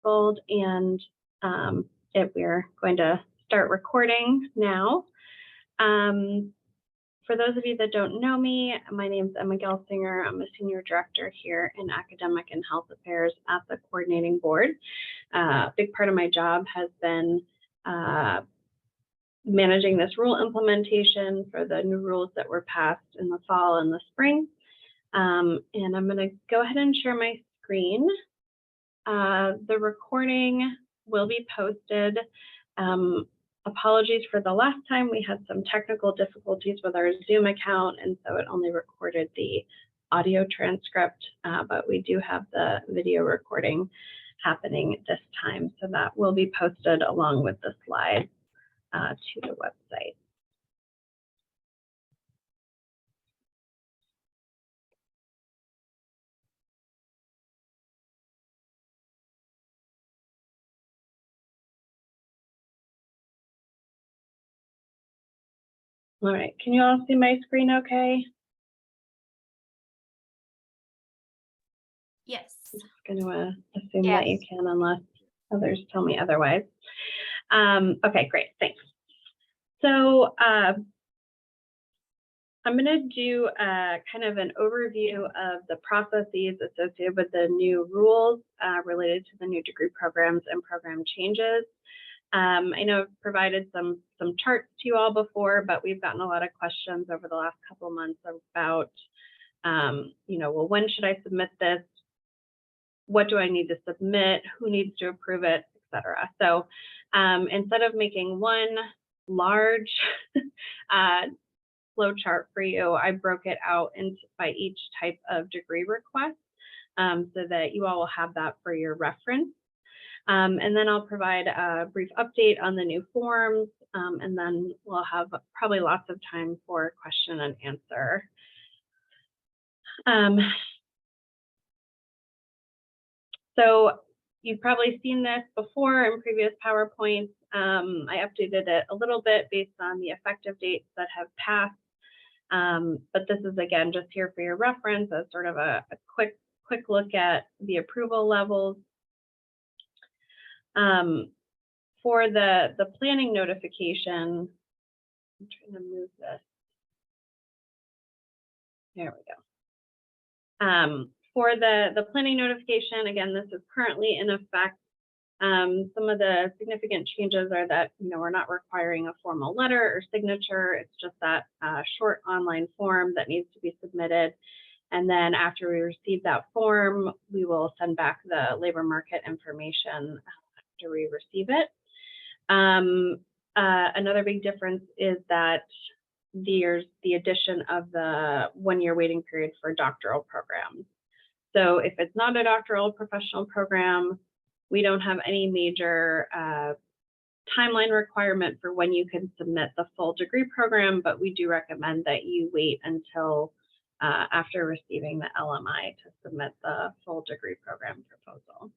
enabled, and we're going to start recording now. For those of you that don't know me, my name is Emma Gelsinger. I'm a Senior Director here in Academic and Health Affairs at the Coordinating Board. A big part of my job has been managing this rule implementation for the new rules that were passed in the fall and the spring. And I'm going to go ahead and share my screen. The recording will be posted. Apologies for the last time. We had some technical difficulties with our Zoom account, and so it only recorded the audio transcript, but we do have the video recording happening this time. So that will be posted along with the slides to the website. All right, can you all see my screen okay? Yes. I'm just going to assume that you can, unless others tell me otherwise. Okay, great, thanks. So I'm going to do kind of an overview of the processes associated with the new rules related to the new degree programs and program changes. I know I've provided some charts to you all before, but we've gotten a lot of questions over the last couple of months about, well, when should I submit this? What do I need to submit? Who needs to approve it, et cetera. So instead of making one large flow chart for you, I broke it out by each type of degree request so that you all will have that for your reference. And then I'll provide a brief update on the new forms, and then we'll have probably lots of time for question and answer. So you've probably seen this before in previous PowerPoints. I updated it a little bit based on the effective dates that have passed. But this is, again, just here for your reference as sort of a quick look at the approval levels. For the planning notification, I'm trying to move this. There we go. For the planning notification, again, this is currently in effect. Some of the significant changes are that, we're not requiring a formal letter or signature. It's just that short online form that needs to be submitted. And then after we receive that form, we will send back the labor market information after we receive it. Another big difference is that there's the addition of the one-year waiting period for doctoral programs. So if it's not a doctoral professional program, we don't have any major timeline requirement for when you can submit the full degree program, but we do recommend that you wait until after receiving the LMI to submit the full degree program proposal.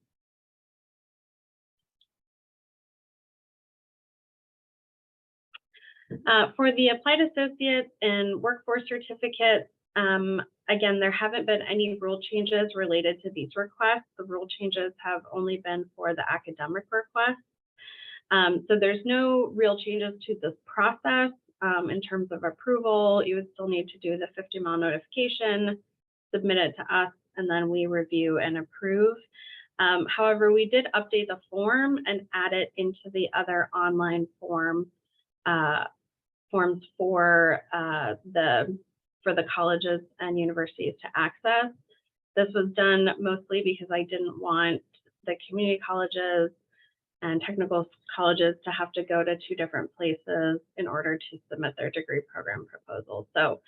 For the applied associates and workforce certificates, again, there haven't been any rule changes related to these requests. The rule changes have only been for the academic requests. So there's no real changes to this process in terms of approval. You would still need to do the 50-mile notification, submit it to us, and then we review and approve. However, we did update the form and add it into the other online forms for the colleges and universities to access. This was done mostly because I didn't want the community colleges and technical colleges to have to go to two different places in order to submit their degree program proposals. So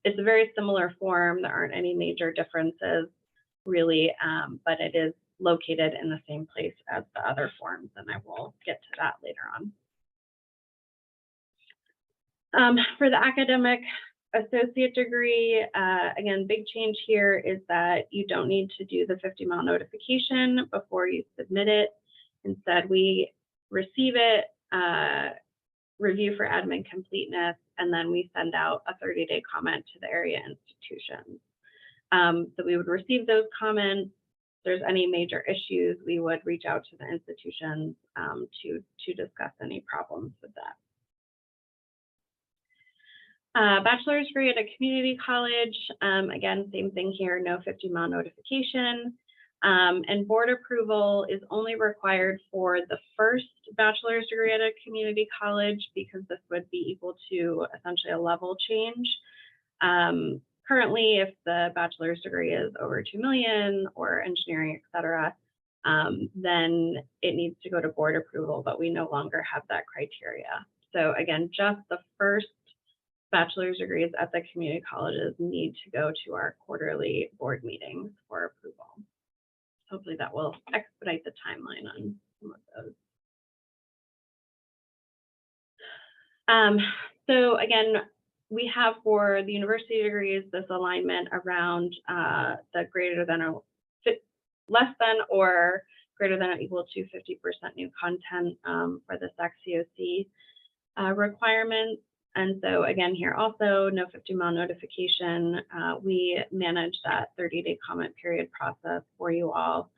it's a very similar form. There aren't any major differences really, but it is located in the same place as the other forms, and I will get to that later on. For the academic associate degree, again, big change here is that you don't need to do the 50-mile notification before you submit it. Instead, we receive it, review for admin completeness, and then we send out a 30-day comment to the area institutions. So we would receive those comments, there's any major issues, we would reach out to the institutions to discuss any problems with that. Bachelor's degree at a community college, again, same thing here, no 50-mile notification. And board approval is only required for the first bachelor's degree at a community college because this would be equal to essentially a level change. Currently, if the bachelor's degree is over 2 million or engineering, et cetera, then it needs to go to board approval, but we no longer have that criteria. So again, just the first bachelor's degrees at the community colleges need to go to our quarterly board meetings for approval. Hopefully that will expedite the timeline on some of those. So again, we have for the university degrees this alignment around the greater than or less than or greater than or equal to 50% new content for the SAC-COC requirements. And so again, here also no 50-mile notification. We manage that 30-day comment period process for you all.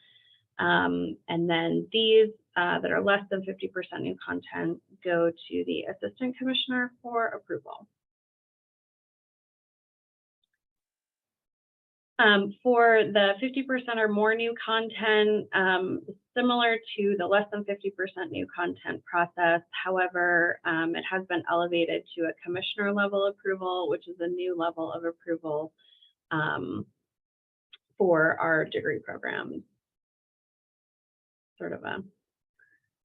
And then these that are less than 50% new content go to the assistant commissioner for approval. For the 50% or more new content, similar to the less than 50% new content process. However, it has been elevated to a commissioner level approval, which is a new level of approval for our degree programs. Sort of a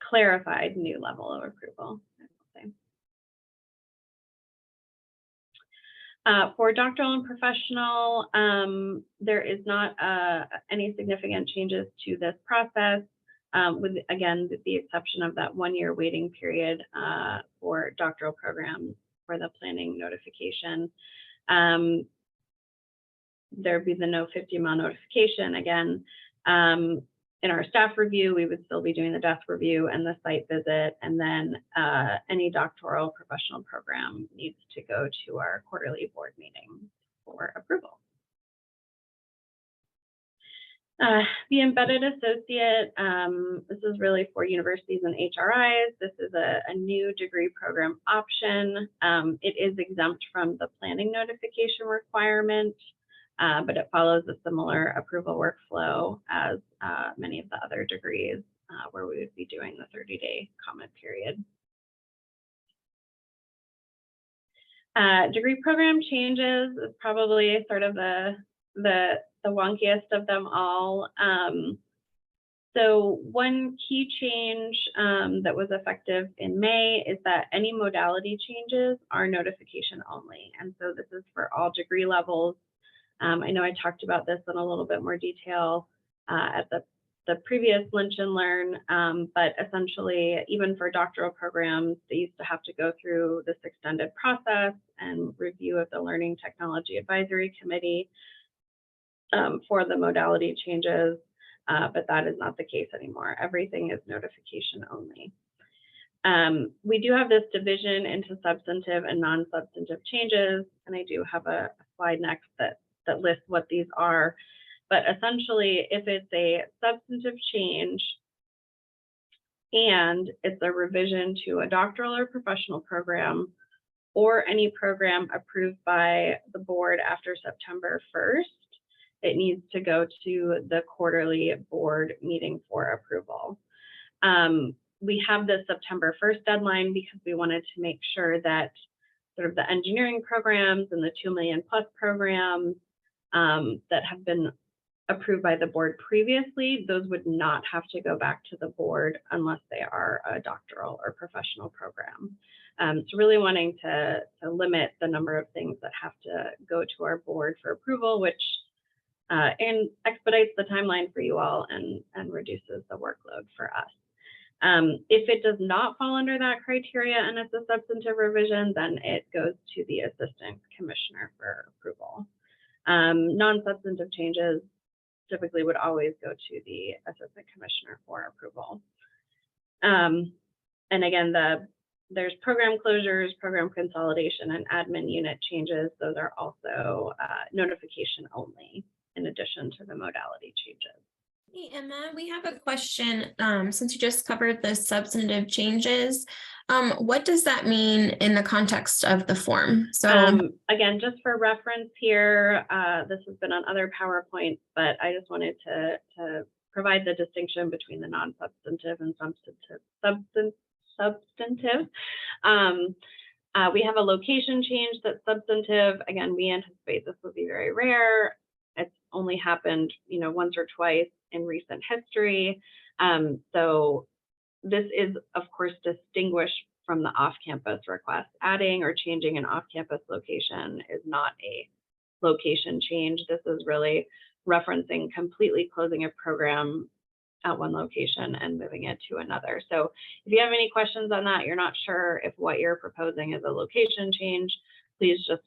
clarified new level of approval, I will say. For doctoral and professional, there is not any significant changes to this process, with, again, the exception of that 1-year waiting period for doctoral programs for the planning notification. There'd be the no 50-mile notification. Again, in our staff review, we would still be doing the desk review and the site visit, and then any doctoral professional program needs to go to our quarterly board meeting for approval. The embedded associate, this is really for universities and HRIs. This is a new degree program option. It is exempt from the planning notification requirement, but it follows a similar approval workflow as many of the other degrees where we would be doing the 30-day comment period. Degree program changes is probably sort of the wonkiest of them all. So one key change that was effective in May is that any modality changes are notification only. And so this is for all degree levels. I know I talked about this in a little bit more detail at the previous Lunch and Learn, but essentially, even for doctoral programs, they used to have to go through this extended process and review of the Learning Technology Advisory Committee for the modality changes, but that is not the case anymore. Everything is notification only. We do have this division into substantive and non-substantive changes, and I do have a slide next that lists what these are. But essentially, if it's a substantive change and it's a revision to a doctoral or professional program or any program approved by the board after September 1st, it needs to go to the quarterly board meeting for approval. We have this September 1st deadline because we wanted to make sure that sort of the engineering programs and the 2 million plus programs that have been approved by the board previously, those would not have to go back to the board unless they are a doctoral or professional program. So really wanting to limit the number of things that have to go to our board for approval, which and expedites the timeline for you all and reduces the workload for us. If it does not fall under that criteria and it's a substantive revision, then it goes to the assistant commissioner for approval. Non-substantive changes typically would always go to the assistant commissioner for approval. And again, there's program closures, program consolidation, and admin unit changes. Those are also notification only in addition to the modality changes. Hey, Emma, we have a question. Since you just covered the substantive changes, what does that mean in the context of the form? So again, just for reference here, this has been on other PowerPoints, but I just wanted to provide the distinction between the non-substantive and substantive. We have a location change that's substantive. Again, we anticipate this will be very rare. It's only happened, once or twice in recent history. So this is, of course, distinguished from the off-campus request. Adding or changing an off-campus location is not a location change. This is really referencing completely closing a program at one location and moving it to another. So if you have any questions on that, you're not sure if what you're proposing is a location change, please just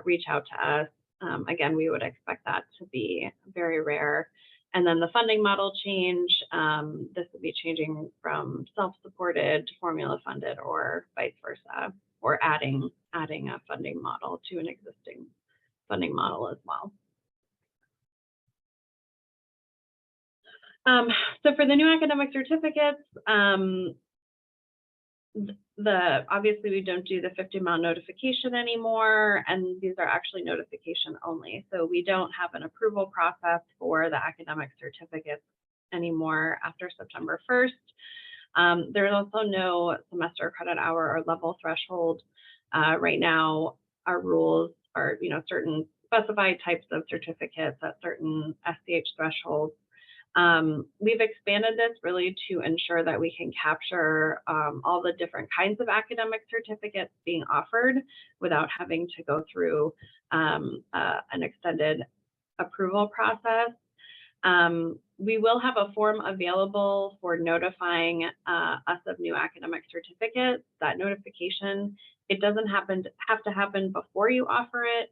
reach out to us. Again, we would expect that to be very rare. And then the funding model change, this would be changing from self-supported to formula funded or vice versa, or adding a funding model to an existing funding model as well. So for the new academic certificates, obviously we don't do the 50-mile notification anymore, and these are actually notification only. So we don't have an approval process for the academic certificates anymore after September 1st. There's also no semester credit hour or level threshold. Right now, our rules are, certain specified types of certificates at certain SCH thresholds. We've expanded this really to ensure that we can capture all the different kinds of academic certificates being offered without having to go through an extended approval process. We will have a form available for notifying us of new academic certificates. That notification, it doesn't have to happen before you offer it,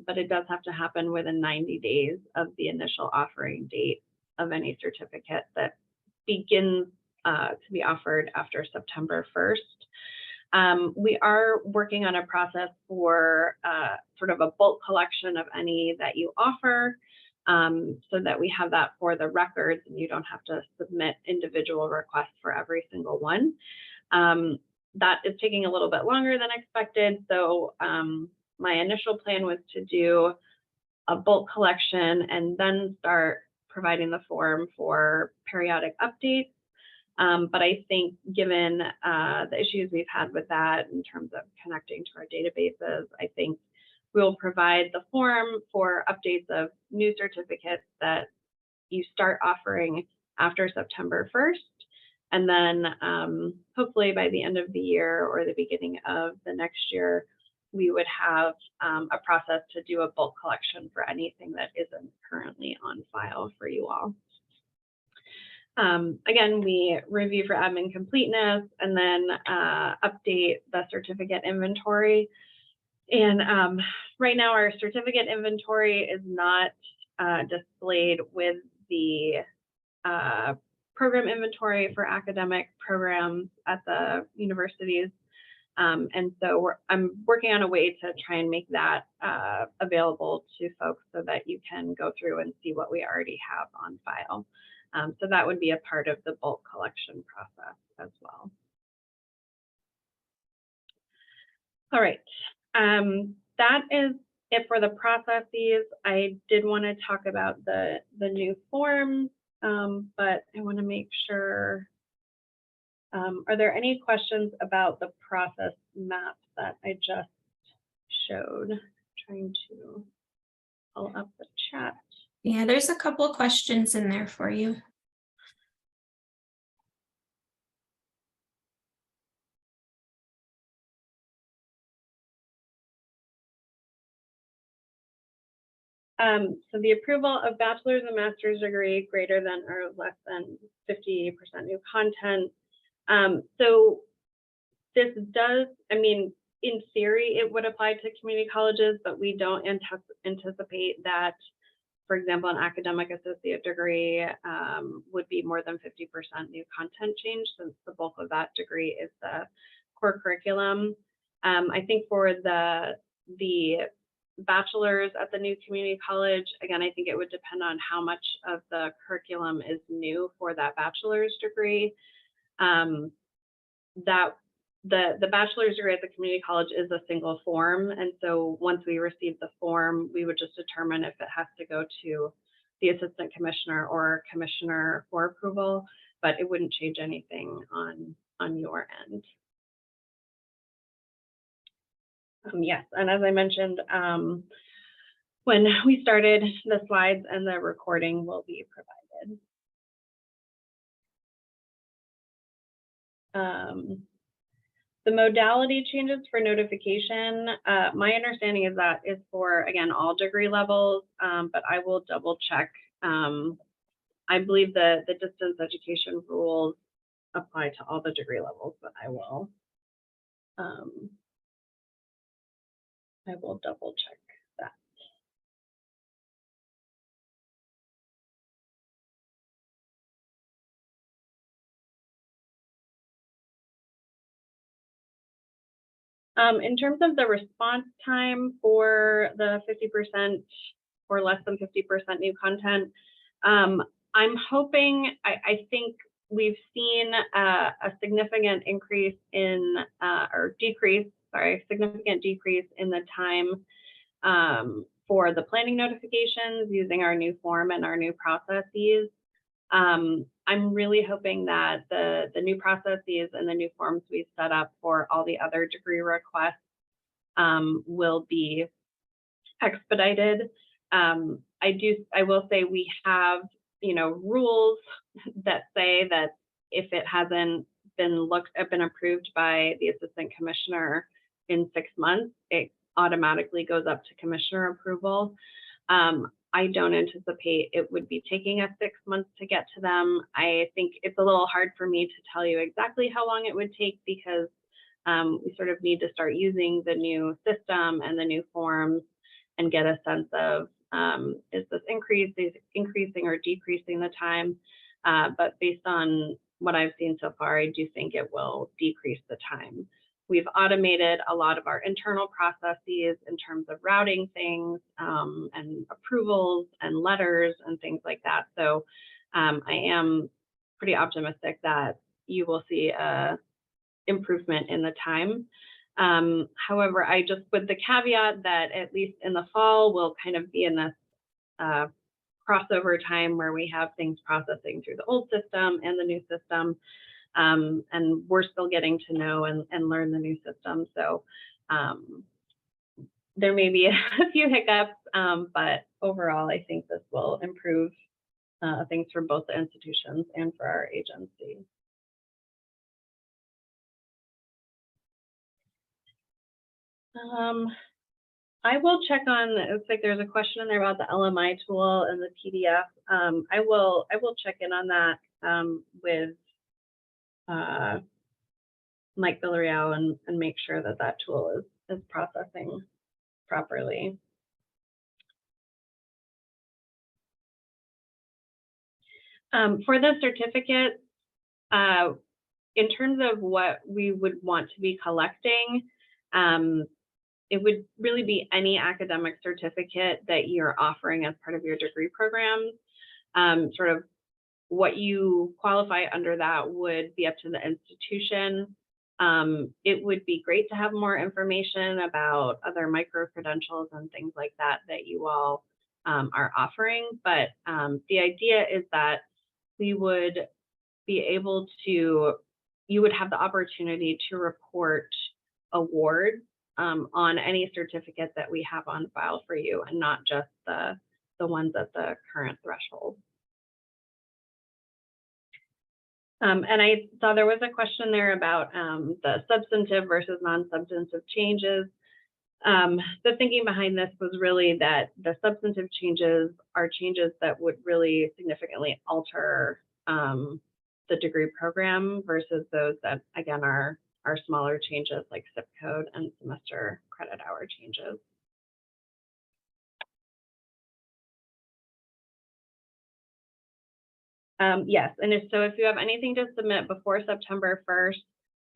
but it does have to happen within 90 days of the initial offering date of any certificate that begins to be offered after September 1st. We are working on a process for sort of a bulk collection of any that you offer, so that we have that for the records and you don't have to submit individual requests for every single one. That is taking a little bit longer than expected. So my initial plan was to do a bulk collection and then start providing the form for periodic updates. But I think given the issues we've had with that in terms of connecting to our databases, I think we'll provide the form for updates of new certificates that you start offering after September 1st. And then hopefully by the end of the year or the beginning of the next year, we would have a process to do a bulk collection for anything that isn't currently on file for you all. Again, we review for admin completeness and then update the certificate inventory. And right now our certificate inventory is not displayed with the program inventory for academic programs at the universities. And so I'm working on a way to try and make that available to folks so that you can go through and see what we already have on file. So that would be a part of the bulk collection process as well. All right, that is it for the processes. I did want to talk about the new form, but I want to make sure. Are there any questions about the process map that I just showed? I'm trying to pull up the chat. Yeah, there's a couple of questions in there for you. So the approval of bachelor's and master's degree greater than or less than 50% new content. So this does, I mean, in theory, it would apply to community colleges, but we don't anticipate that, for example, an academic associate degree would be more than 50% new content change, since the bulk of that degree is the core curriculum. I think for the bachelor's at the new community college, again, I think it would depend on how much of the curriculum is new for that bachelor's degree. That the bachelor's degree at the community college is a single form. And so once we receive the form, we would just determine if it has to go to the assistant commissioner or commissioner for approval, but it wouldn't change anything on your end. Yes, and as I mentioned, when we started, the slides and the recording will be provided. The modality changes for notification, my understanding is that is for, again, all degree levels, but I will double check. I believe the distance education rules apply to all the degree levels, but I will double check that. In terms of the response time for the 50% or less than 50% new content, I'm hoping, I think we've seen a significant increase in, significant decrease in the time for the planning notifications using our new form and our new processes. I'm really hoping that the new processes and the new forms we've set up for all the other degree requests will be expedited. I will say we have, rules that say that if it hasn't been approved by the assistant commissioner in 6 months, it automatically goes up to commissioner approval. I don't anticipate it would be taking us 6 months to get to them. I think it's a little hard for me to tell you exactly how long it would take because we sort of need to start using the new system and the new forms and get a sense of is this increasing or decreasing the time? But based on what I've seen so far, I do think it will decrease the time. We've automated a lot of our internal processes in terms of routing things and approvals and letters and things like that. So I am pretty optimistic that you will see a improvement in the time. However, I just with the caveat that at least in the fall, we'll kind of be in this crossover time where we have things processing through the old system and the new system. And we're still getting to know and learn the new system. So there may be a few hiccups, but overall, I think this will improve things for both the institutions and for our agency. I will check on, it looks like there's a question in there about the LMI tool and the PDF. I will check in on that with Mike Villarreal and make sure that that tool is processing properly. For the certificate, in terms of what we would want to be collecting, it would really be any academic certificate that you're offering as part of your degree programs. Sort of what you qualify under that would be up to the institution. It would be great to have more information about other micro-credentials and things like that that you all are offering. But the idea is that we would be able to, you would have the opportunity to report awards on any certificate that we have on file for you and not just the ones at the current threshold. And I saw there was a question there about the substantive versus non-substantive changes. The thinking behind this was really that the substantive changes are changes that would really significantly alter the degree program versus those that, again, are smaller changes like zip code and semester credit hour changes. Yes, and if you have anything to submit before September 1st,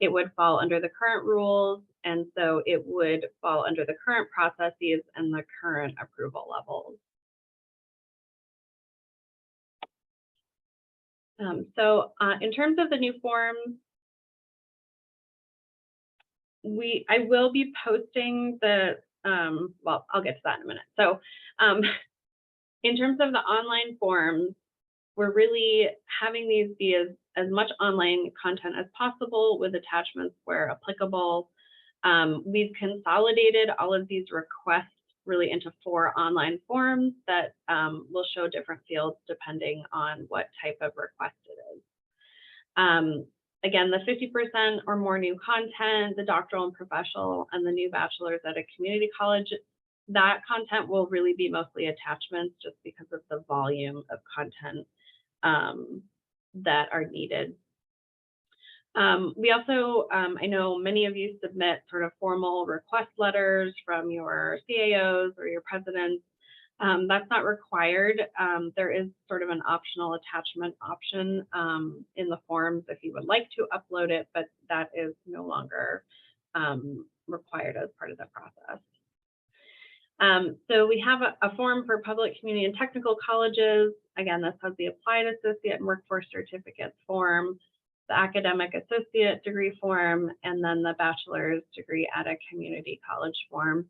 it would fall under the current rules, and so it would fall under the current processes and the current approval levels. In terms of the new form, I will be posting the, well, I'll get to that in a minute. So in terms of the online forms, we're really having these be as much online content as possible with attachments where applicable. We've consolidated all of these requests really into 4 online forms that will show different fields depending on what type of request it is. Again, the 50% or more new content, the doctoral and professional, and the new bachelor's at a community college, that content will really be mostly attachments just because of the volume of content that are needed. We also, I know many of you submit sort of formal request letters from your CAOs or your presidents. That's not required. There is sort of an optional attachment option in the forms if you would like to upload it, but that is no longer required as part of the process. So we have a form for public, community, and technical colleges. Again, this has the applied associate and workforce certificates form, the academic associate degree form, and then the bachelor's degree at a community college form.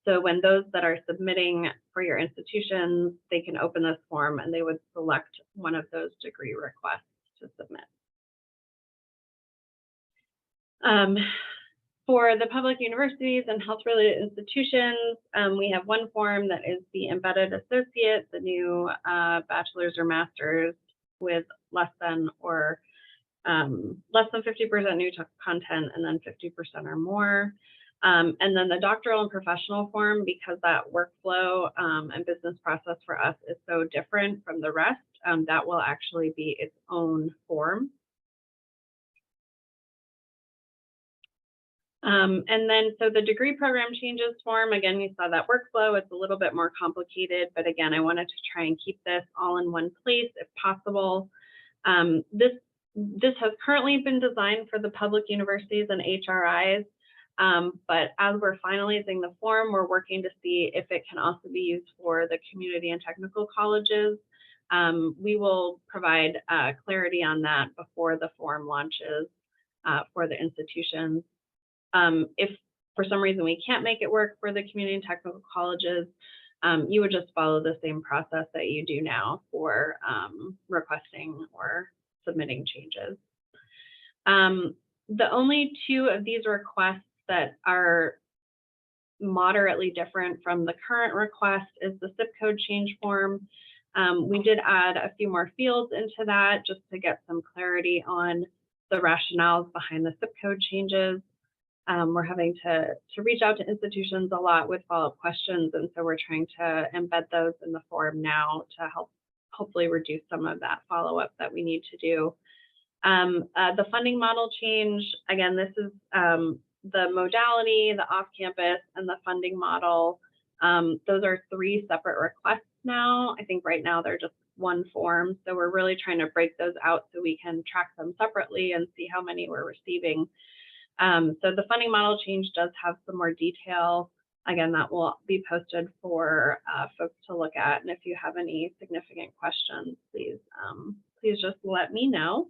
So when those that are submitting for your institutions, they can open this form and they would select one of those degree requests to submit. For the public universities and health-related institutions, we have one form that is the embedded associate, the new bachelor's or master's with less than 50% new content and then 50% or more. And then the doctoral and professional form, because that workflow and business process for us is so different from the rest, that will actually be its own form. And then, so the degree program changes form, again, you saw that workflow, it's a little bit more complicated, but again, I wanted to try and keep this all in one place if possible. This has currently been designed for the public universities and HRIs, but as we're finalizing the form, we're working to see if it can also be used for the community and technical colleges. We will provide clarity on that before the form launches for the institutions. If for some reason we can't make it work for the community and technical colleges, you would just follow the same process that you do now for requesting or submitting changes. The only 2 of these requests that are moderately different from the current request is the zip code change form. We did add a few more fields into that just to get some clarity on the rationales behind the zip code changes. We're having to reach out to institutions a lot with follow-up questions, and so we're trying to embed those in the form now to help hopefully reduce some of that follow-up that we need to do. The funding model change, again, this is the modality, the off-campus, and the funding model. Those are 3 separate requests now. I think right now they're just one form, so we're really trying to break those out so we can track them separately and see how many we're receiving. So the funding model change does have some more detail. Again, that will be posted for folks to look at. And if you have any significant questions, please just let me know.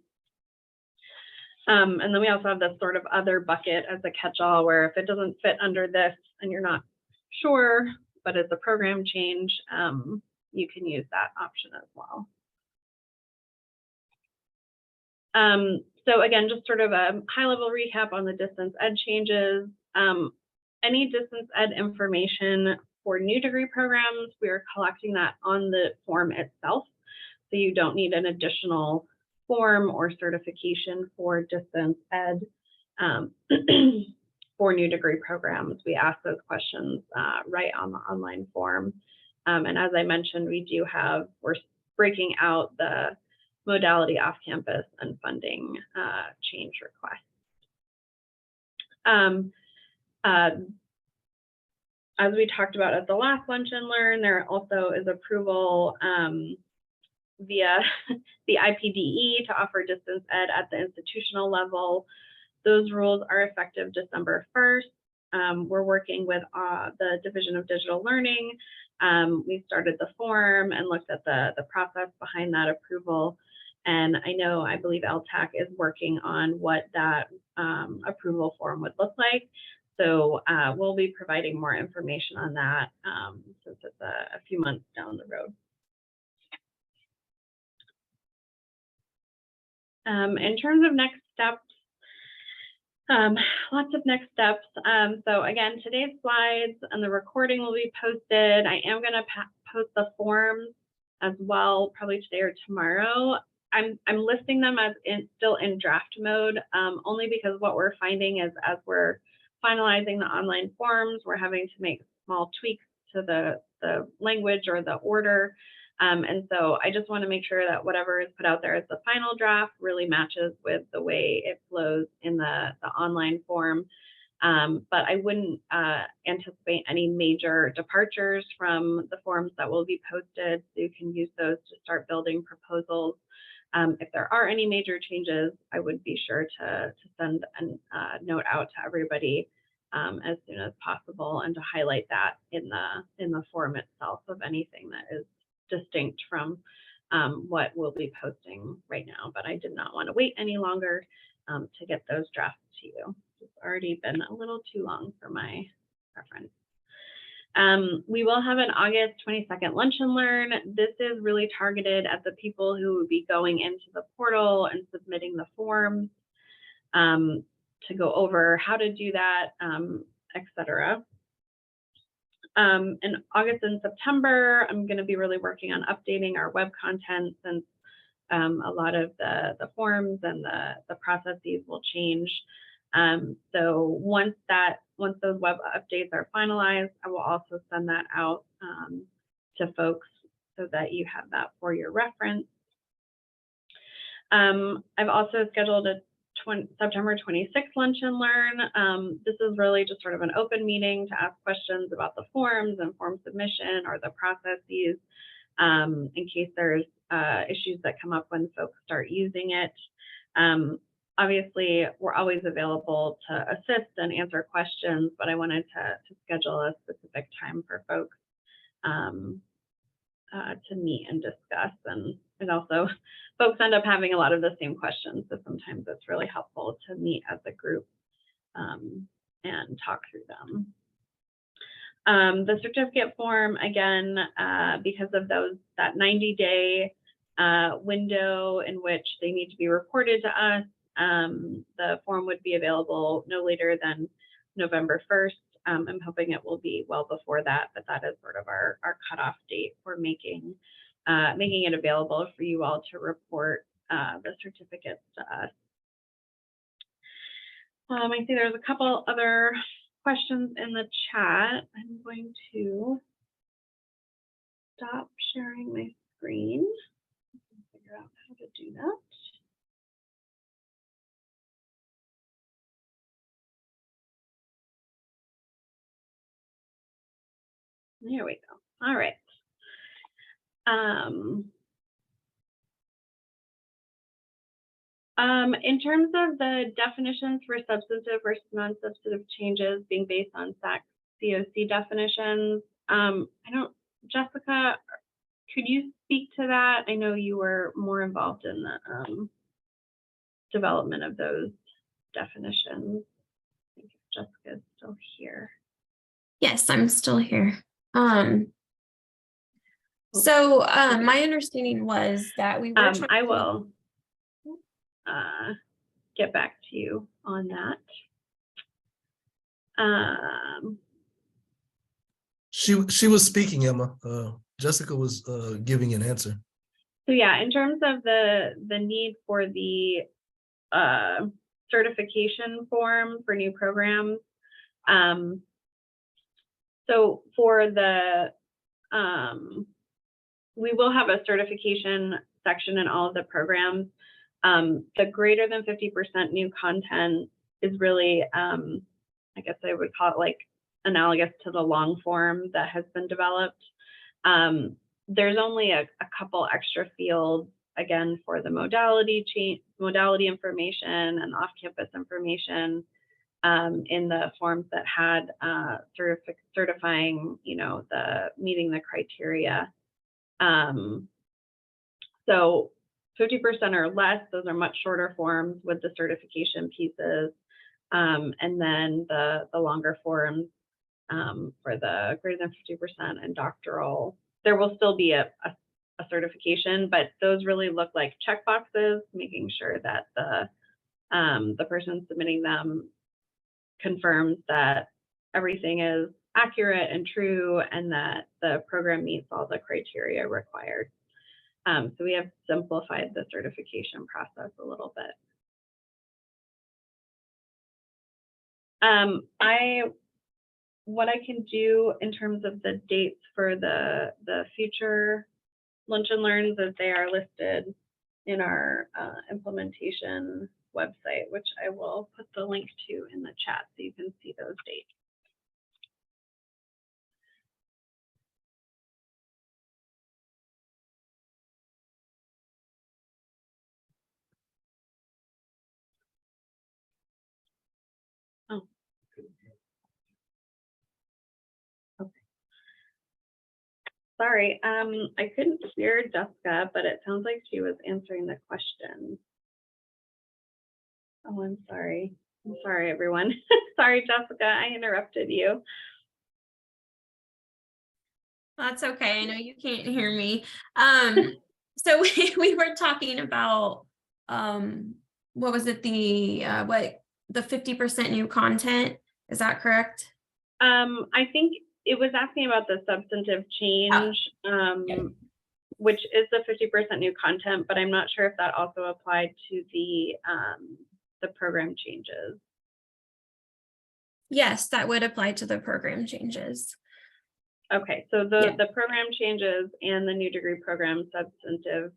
And then we also have this sort of other bucket as a catch-all where if it doesn't fit under this and you're not sure, but it's a program change, you can use that option as well. So again, just sort of a high-level recap on the distance ed changes. Any distance ed information for new degree programs, we are collecting that on the form itself. So you don't need an additional form or certification for distance ed for new degree programs. We ask those questions right on the online form. And as I mentioned, we're breaking out the modality off-campus and funding change requests. As we talked about at the last Lunch and Learn, there also is approval via the IPDE to offer distance ed at the institutional level. Those rules are effective December 1st. We're working with the Division of Digital Learning. We started the form and looked at the process behind that approval. And I believe LTAC is working on what that approval form would look like. So we'll be providing more information on that since it's a few months down the road. In terms of next steps, lots of next steps. So again, today's slides and the recording will be posted. I am going to post the forms as well, probably today or tomorrow. I'm listing them as still in draft mode, only because what we're finding is as we're finalizing the online forms, we're having to make small tweaks to the language or the order. And so I just want to make sure that whatever is put out there as the final draft really matches with the way it flows in the online form. But I wouldn't anticipate any major departures from the forms that will be posted. So you can use those to start building proposals. If there are any major changes, I would be sure to send a note out to everybody as soon as possible and to highlight that in the form itself of anything that is distinct from what we'll be posting right now. But I did not want to wait any longer to get those drafts to you. It's already been a little too long for my preference. We will have an August 22nd Lunch and Learn. This is really targeted at the people who would be going into the portal and submitting the forms to go over how to do that, etc. In August and September, I'm going to be really working on updating our web content since a lot of the forms and the processes will change. So once those web updates are finalized, I will also send that out to folks so that you have that for your reference. I've also scheduled a September 26th Lunch and Learn. This is really just sort of an open meeting to ask questions about the forms and form submission or the processes in case there's issues that come up when folks start using it. Obviously, we're always available to assist and answer questions, but I wanted to schedule a specific time for folks to meet and discuss. And also, folks end up having a lot of the same questions, so sometimes it's really helpful to meet as a group and talk through them. The certificate form, again, because of that 90-day window in which they need to be reported to us, the form would be available no later than November 1st. I'm hoping it will be well before that, but that is sort of our cutoff date for making it available for you all to report the certificates to us. I see there's a couple other questions in the chat. I'm going to stop sharing my screen. Figure out how to do that. There we go. All right. In terms of the definitions for substantive versus non-substantive changes being based on SAC COC definitions, Jessica, could you speak to that? I know you were more involved in the development of those definitions. I think Jessica's still here. Yes, I'm still here. So my understanding was that we were I will get back to you on that. She was speaking, Emma. Jessica was giving an answer. So yeah, in terms of the need for the certification form for new programs, so for the we will have a certification section in all of the programs. The greater than 50% new content is really, I guess I would call it like analogous to the long form that has been developed. There's only a couple extra fields again, for the modality information and off-campus information in the forms that had certifying, the meeting the criteria. So 50% or less, those are much shorter forms with the certification pieces. And then the longer forms for the greater than 50% and doctoral, there will still be a certification, but those really look like check boxes, making sure that the person submitting them confirms that everything is accurate and true and that the program meets all the criteria required. So we have simplified the certification process a little bit. What I can do in terms of the dates for the future lunch and learns is they are listed in our implementation website, which I will put the link to in the chat so you can see those dates. Oh. Okay. Sorry, I couldn't hear Jessica, but it sounds like she was answering the question. Oh, I'm sorry. I'm sorry, everyone. Sorry, Jessica, I interrupted you. That's okay. I know you can't hear me. So we were talking about what was it, the 50% new content, is that correct? I think it was asking about the substantive change, which is the 50% new content, but I'm not sure if that also applied to the program changes. Yes, that would apply to the program changes. Okay, so the program changes and the new degree program substantive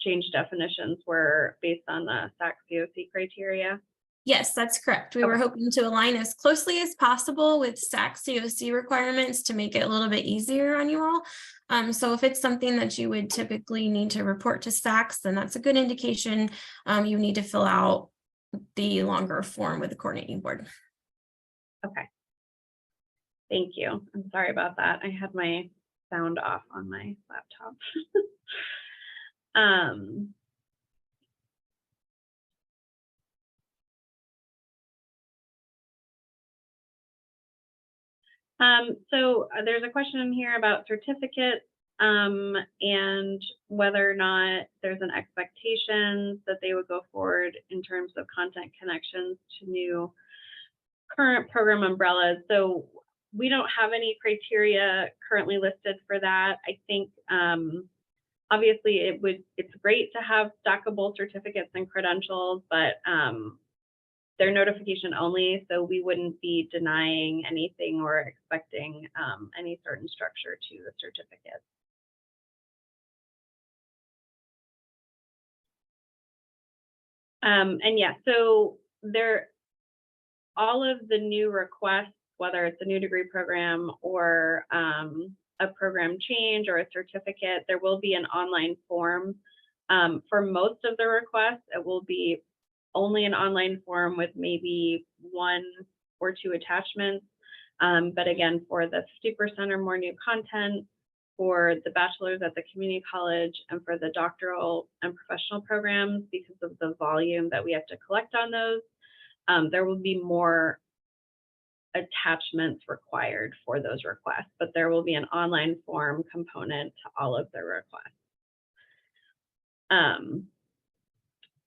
change definitions were based on the SAC COC criteria? Yes, that's correct. We were hoping to align as closely as possible with SAC COC requirements to make it a little bit easier on you all. So if it's something that you would typically need to report to SACs, then that's a good indication. You need to fill out the longer form with the coordinating board. Okay. Thank you. I'm sorry about that. I had my sound off on my laptop. So there's a question in here about certificates and whether or not there's an expectation that they would go forward in terms of content connections to new current program umbrellas. So we don't have any criteria currently listed for that. I think obviously it's great to have stackable certificates and credentials, but they're notification only, so we wouldn't be denying anything or expecting any certain structure to the certificate. And yeah, so all of the new requests, whether it's a new degree program or a program change or a certificate, there will be an online form. For most of the requests, it will be only an online form with maybe 1 or 2 attachments. But again, for the 50% or more new content, for the bachelor's at the community college, and for the doctoral and professional programs, because of the volume that we have to collect on those, there will be more attachments required for those requests, but there will be an online form component to all of the requests.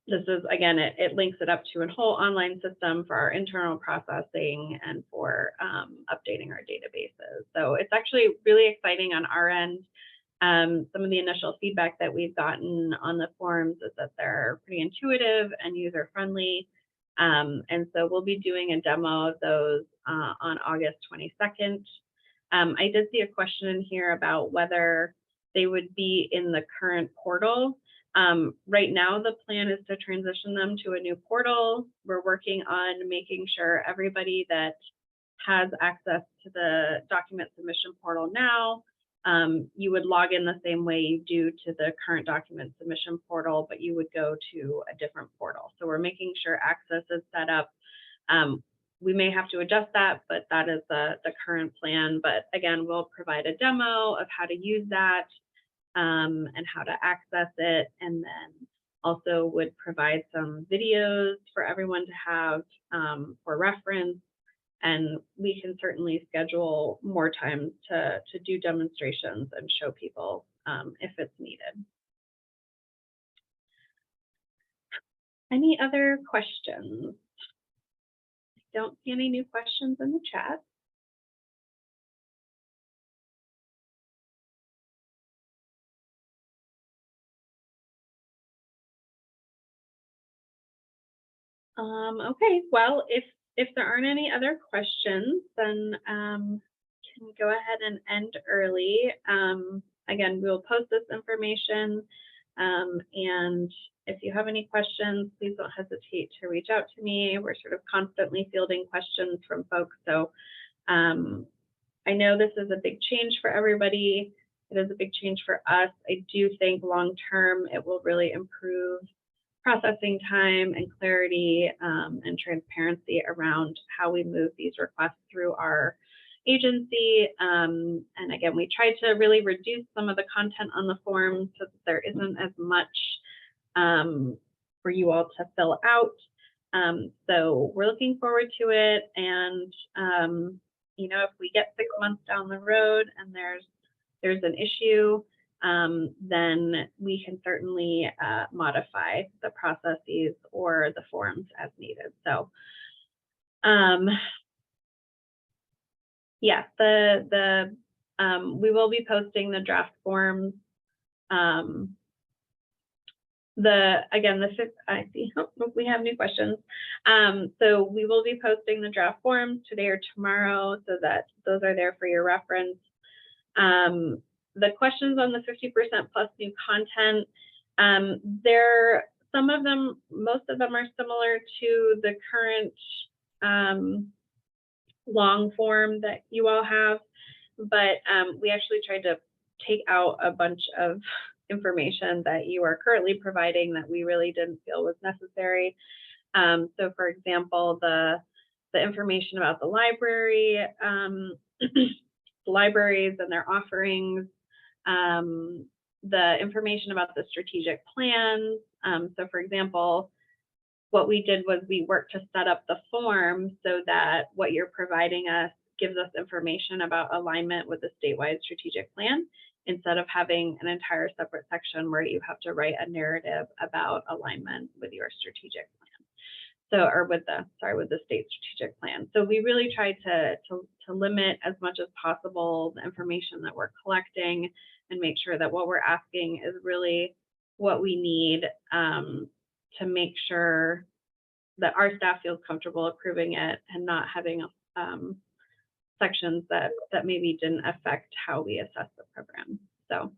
This is, again, it links it up to a whole online system for our internal processing and for updating our databases. So it's actually really exciting on our end. Some of the initial feedback that we've gotten on the forms is that they're pretty intuitive and user-friendly. And so we'll be doing a demo of those on August 22nd. I did see a question in here about whether they would be in the current portal. Right now, the plan is to transition them to a new portal. We're working on making sure everybody that has access to the document submission portal now you would log in the same way you do to the current document submission portal, but you would go to a different portal. So we're making sure access is set up. We may have to adjust that, but that is the current plan. But again, we'll provide a demo of how to use that and how to access it, and then also would provide some videos for everyone to have for reference. And we can certainly schedule more time to do demonstrations and show people if it's needed. Any other questions? I don't see any new questions in the chat. Okay, well, if there aren't any other questions, then can we go ahead and end early. Again, we'll post this information, and if you have any questions, please don't hesitate to reach out to me. We're sort of constantly fielding questions from folks. So I know this is a big change for everybody. It is a big change for us. I do think long-term it will really improve processing time and clarity and transparency around how we move these requests through our agency. And again, we tried to really reduce some of the content on the form so that there isn't as much for you all to fill out. So we're looking forward to it. And you know, if we get 6 months down the road and there's an issue, then we can certainly modify the processes or the forms as needed. So yeah, we will be posting the draft forms. I see, oh, we have new questions. So we will be posting the draft forms today or tomorrow, so that those are there for your reference. The questions on the 50% plus new content, most of them are similar to the current long form that you all have, but we actually tried to take out a bunch of information that you are currently providing that we really didn't feel was necessary. So for example, the information about the library, libraries and their offerings, the information about the strategic plans. So for example, what we did was we worked to set up the form so that what you're providing us gives us information about alignment with the statewide strategic plan, instead of having an entire separate section where you have to write a narrative about alignment with your strategic plan. So, or with the state strategic plan. So we really tried to limit as much as possible the information that we're collecting and make sure that what we're asking is really what we need to make sure that our staff feels comfortable approving it and not having sections that maybe didn't affect how we assess the program. So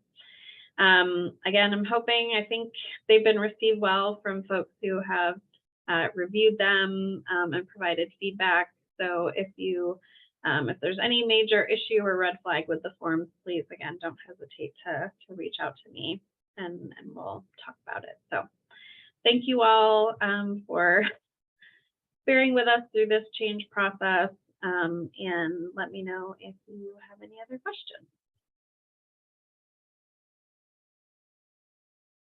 again, I think they've been received well from folks who have reviewed them and provided feedback. So if there's any major issue or red flag with the forms, please, again, don't hesitate to reach out to me and we'll talk about it. So thank you all for bearing with us through this change process, and let me know if you have any other questions.